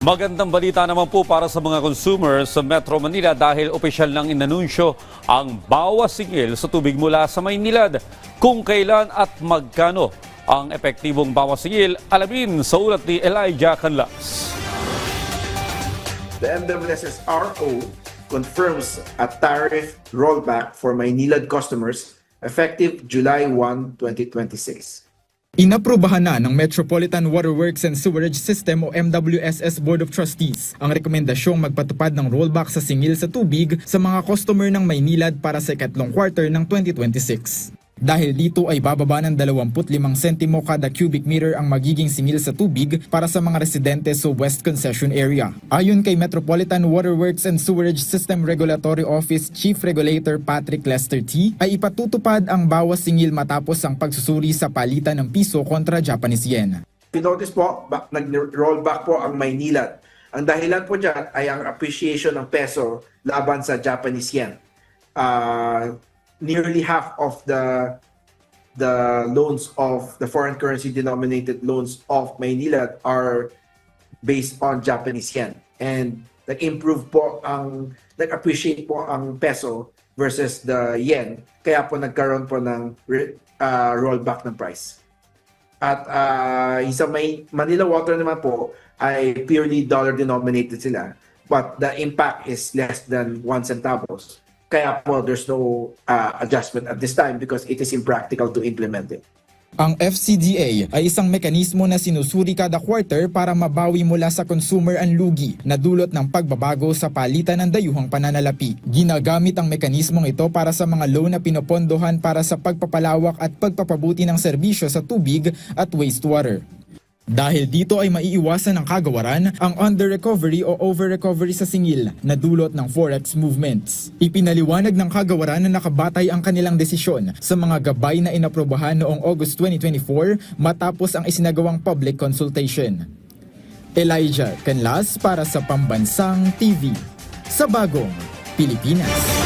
Magandang balita naman po para sa mga consumers sa Metro Manila dahil opisyal nang inanunsyo ang bawas singil sa tubig mula sa Maynilad. Kung kailan at magkano ang epektibong bawas singil, alamin sa ulat ni Elijah Canlas. The MWSSRO confirms a tariff rollback for Maynilad customers effective July 1, 2026. Inaprubahan na ng Metropolitan Waterworks and Sewerage System o MWSS Board of Trustees ang rekomendasyong magpatupad ng rollback sa singil sa tubig sa mga customer ng Maynilad para sa ikatlong quarter ng 2026. Dahil dito ay bababa ng 25 sentimo kada cubic meter ang magiging singil sa tubig para sa mga residente sa West Concession Area. Ayon kay Metropolitan Waterworks and Sewerage System Regulatory Office Chief Regulator Patrick Lester T. ay ipatutupad ang bawas singil matapos ang pagsusuri sa palitan ng piso kontra Japanese yen. Pinotis po, nag-rollback po ang Maynilad. Ang dahilan po dyan ay ang appreciation ng peso laban sa Japanese yen. Nearly half of the loans of the foreign currency denominated loans of Maynilad are based on Japanese yen, and nag-appreciate po ang peso versus the yen, kaya po nagkaroon po ng rollback ng price. At sa Manila Water naman po ay purely dollar denominated sila, but the impact is less than 1 centavos. Kaya po there's no adjustment at this time because it is impractical to implement it. Ang FCDA ay isang mekanismo na sinusuri kada quarter para mabawi mula sa consumer ang lugi na dulot ng pagbabago sa palitan ng dayuhang pananalapi. Ginagamit ang mekanismong ito para sa mga loan na pinopondohan para sa pagpapalawak at pagpapabuti ng serbisyo sa tubig at wastewater. Dahil dito ay maiiwasan ng kagawaran ang under-recovery o over-recovery sa singil na dulot ng forex movements. Ipinaliwanag ng kagawaran na nakabatay ang kanilang desisyon sa mga gabay na inaprobahan noong August 2024 matapos ang isinagawang public consultation. Elijah Canlas para sa Pambansang TV sa Bagong Pilipinas.